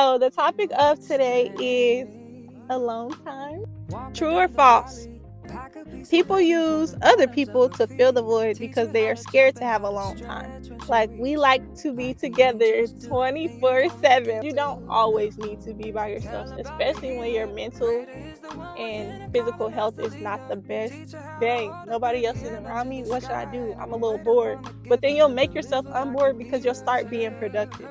So the topic of today is alone time. True or false? People use other people to fill the void because they are scared to have alone time. Like we like to be together 24/7. You don't always need to be by yourself, especially when your mental and physical health is not the best. Dang, nobody else is around me. What should I do? I'm a little bored. But then you'll make yourself unbored because you'll start being productive.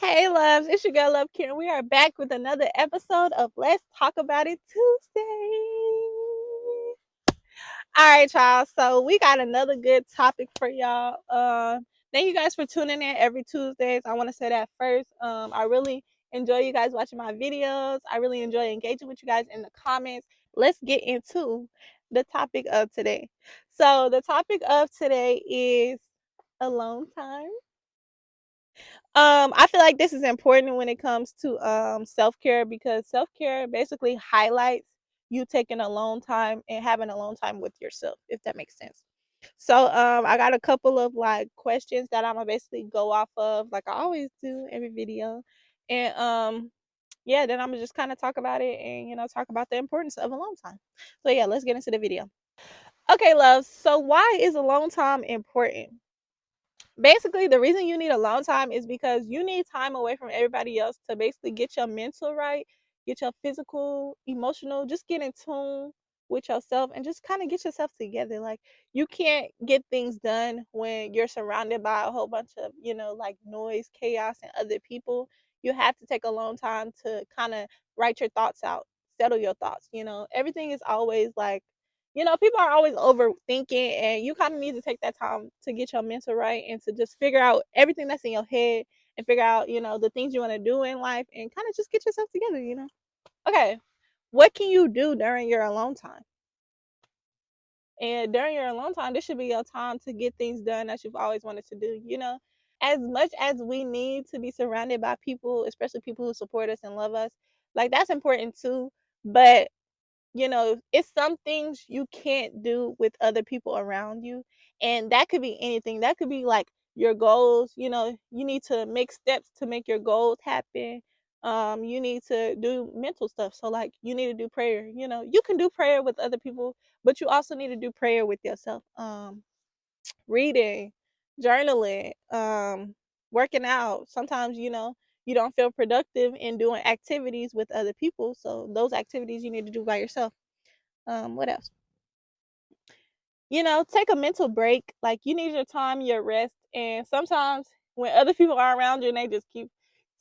Hey loves, it's your girl Love Karen. We are back with another episode of Let's Talk About It Tuesday. All right, y'all. So we got another good topic for y'all. Thank you guys for tuning in every Tuesdays. I want to say that first. I really enjoy you guys watching my videos. I really enjoy engaging with you guys in the comments. Let's get into the topic of today. So the topic of today is alone time. I feel like this is important when it comes to self-care because self-care basically highlights you taking alone time and having alone time with yourself, if that makes sense. So I got a couple of like questions that I'm gonna basically go off of, like I always do every video. And yeah, then I'm gonna just kind of talk about it and talk about the importance of alone time. So yeah, let's get into the video. Okay, love. So why is alone time important? Basically, the reason you need alone time is because you need time away from everybody else to basically get your mental right, get your physical, emotional, just get in tune with yourself and just kind of get yourself together. Like you can't get things done when you're surrounded by a whole bunch of, like noise, chaos, and other people. You have to take a long time to kind of write your thoughts out, settle your thoughts. Everything is always like people are always overthinking, and you kind of need to take that time to get your mental right and to just figure out everything that's in your head and figure out, the things you want to do in life and kind of just get yourself together. Okay, what can you do during your alone time? And during your alone time, this should be your time to get things done that you've always wanted to do. As much as we need to be surrounded by people, especially people who support us and love us, like that's important too. But it's some things you can't do with other people around you. And that could be anything. That could be like your goals. You need to make steps to make your goals happen. You need to do mental stuff. So, like, you need to do prayer. You can do prayer with other people, but you also need to do prayer with yourself. Reading, journaling, working out. Sometimes, you don't feel productive in doing activities with other people. So, those activities you need to do by yourself. What else? Take a mental break. Like you need your time, your rest. And sometimes when other people are around you and they just keep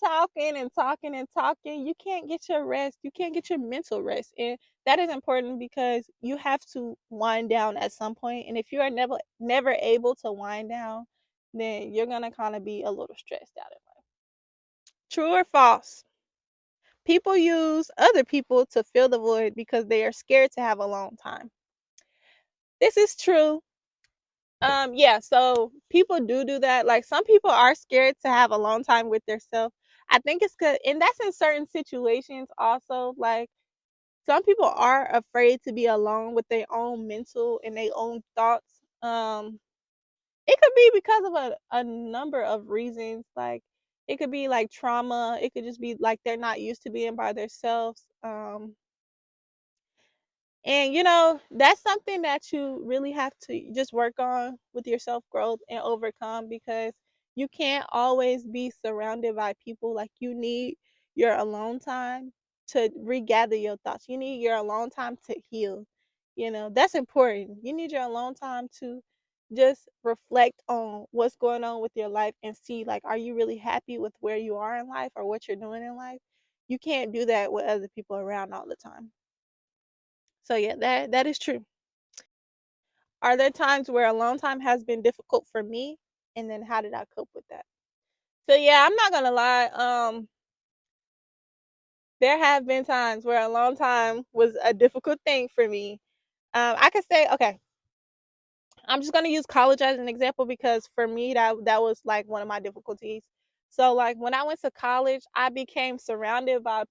talking and talking and talking, you can't get your rest. You can't get your mental rest. And that is important because you have to wind down at some point. And if you are never able to wind down, then you're gonna kind of be a little stressed out in life. True or false? People use other people to fill the void because they are scared to have a long time. This is true. Yeah, so people do that. Like some people are scared to have a long time with themselves. I think it's good, and that's in certain situations also. Like some people are afraid to be alone with their own mental and their own thoughts. It could be because of a number of reasons. Like it could be like trauma. It could just be like they're not used to being by themselves. And that's something that you really have to just work on with your self growth and overcome because you can't always be surrounded by people. Like you need your alone time to regather your thoughts. You need your alone time to heal. That's important. You need your alone time to just reflect on what's going on with your life and see, like, are you really happy with where you are in life or what you're doing in life? You can't do that with other people around all the time. So yeah, that is true. Are there times where alone time has been difficult for me? And then how did I cope with that? So yeah, I'm not gonna lie. There have been times where alone time was a difficult thing for me. I could say, okay, I'm just gonna use college as an example because for me that was like one of my difficulties. So like when I went to college, I became surrounded by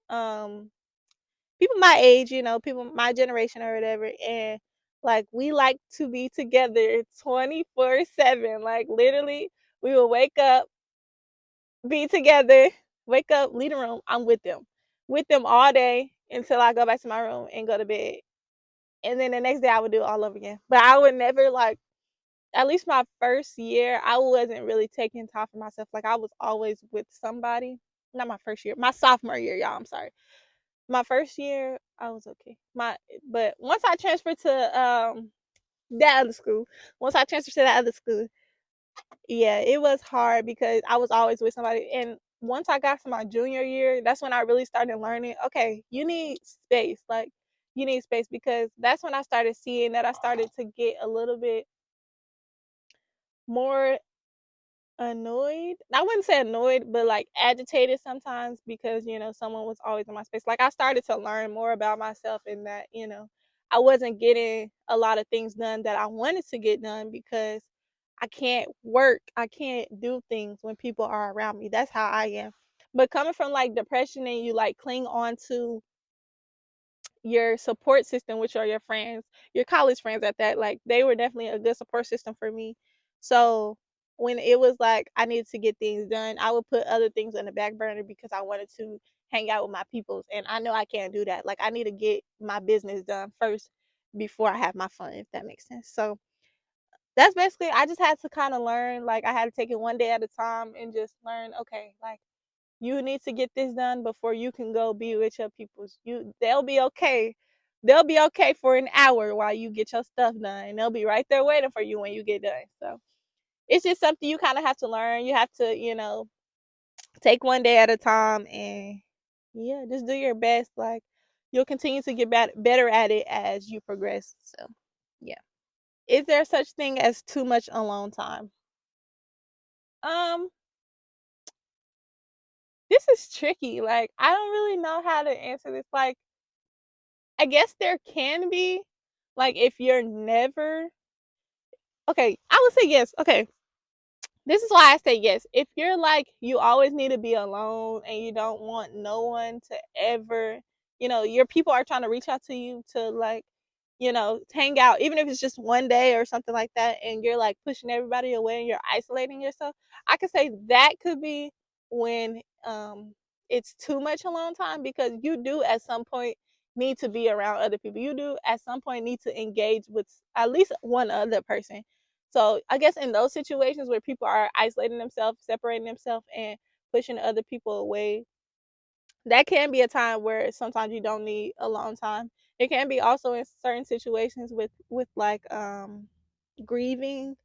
um people my age, people my generation or whatever, and Like, we like to be together 24/7. Like, literally, we will wake up, be together, wake up, leave the room. I'm with them all day until I go back to my room and go to bed. And then the next day I would do it all over again. But I would never like, at least my first year, I wasn't really taking time for myself. Like, I was always with somebody. Not my first year, my sophomore year, y'all. I'm sorry. My first year, I was okay. But once I transferred to that other school, once I transferred to that other school, yeah, it was hard because I was always with somebody. And once I got to my junior year, that's when I really started learning, okay, you need space. Like, you need space, because that's when I started seeing that I started to get a little bit more annoyed. I wouldn't say annoyed, but like agitated sometimes, because, someone was always in my space. Like, I started to learn more about myself, and that, I wasn't getting a lot of things done that I wanted to get done, because I can't work. I can't do things when people are around me. That's how I am. But coming from like depression, and you like cling on to your support system, which are your friends, your college friends at that, like, they were definitely a good support system for me. So when it was like I needed to get things done, I would put other things on the back burner because I wanted to hang out with my peoples. And I know I can't do that. Like, I need to get my business done first before I have my fun, if that makes sense. So that's basically, I just had to kind of learn, like, I had to take it one day at a time and just learn, okay, like, you need to get this done before you can go be with your peoples. They'll be okay. They'll be okay for an hour while you get your stuff done. And they'll be right there waiting for you when you get done. So it's just something you kind of have to learn. You have to, take one day at a time, and yeah, just do your best. Like, you'll continue to get better at it as you progress. So yeah. Is there such thing as too much alone time? Um, this is tricky. Like, I don't really know how to answer this. Like, I guess there can be, like, if you're never, okay, I would say yes. Okay, this is why I say yes. If you're like, you always need to be alone and you don't want no one to ever, your people are trying to reach out to you to, like, hang out, even if it's just one day or something like that, and you're like pushing everybody away and you're isolating yourself. I could say that could be when it's too much alone time, because you do at some point need to be around other people. You do at some point need to engage with at least one other person. So I guess in those situations where people are isolating themselves, separating themselves, and pushing other people away, that can be a time where sometimes you don't need a long time. It can be also in certain situations with like grieving.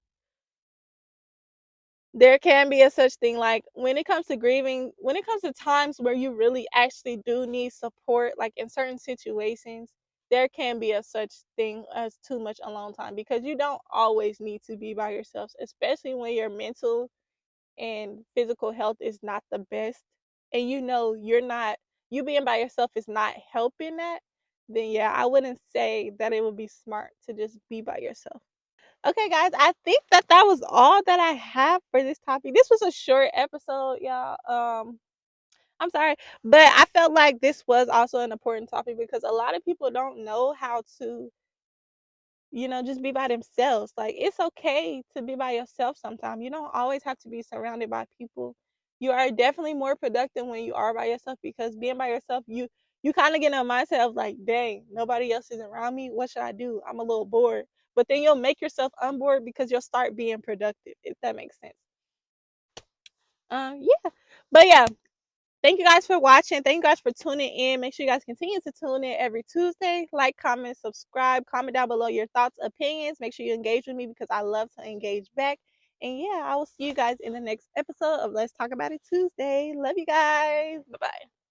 There can be a such thing, like, when it comes to grieving, when it comes to times where you really actually do need support, like in certain situations, there can be a such thing as too much alone time, because you don't always need to be by yourself, especially when your mental and physical health is not the best, and you being by yourself is not helping that. Then yeah, I wouldn't say that it would be smart to just be by yourself. Okay, guys, I think that was all that I have for this topic. This was a short episode, y'all. I'm sorry, but I felt like this was also an important topic, because a lot of people don't know how to, just be by themselves. Like, it's okay to be by yourself sometimes. You don't always have to be surrounded by people. You are definitely more productive when you are by yourself, because being by yourself, you kind of get in a mindset of like, dang, nobody else is around me. What should I do? I'm a little bored. But then you'll make yourself unbored, because you'll start being productive, if that makes sense. Yeah. But yeah, thank you guys for watching. Thank you guys for tuning in. Make sure you guys continue to tune in every Tuesday. Like, comment, subscribe, comment down below your thoughts, opinions. Make sure you engage with me, because I love to engage back. And yeah, I will see you guys in the next episode of Let's Talk About It Tuesday. Love you guys. Bye bye.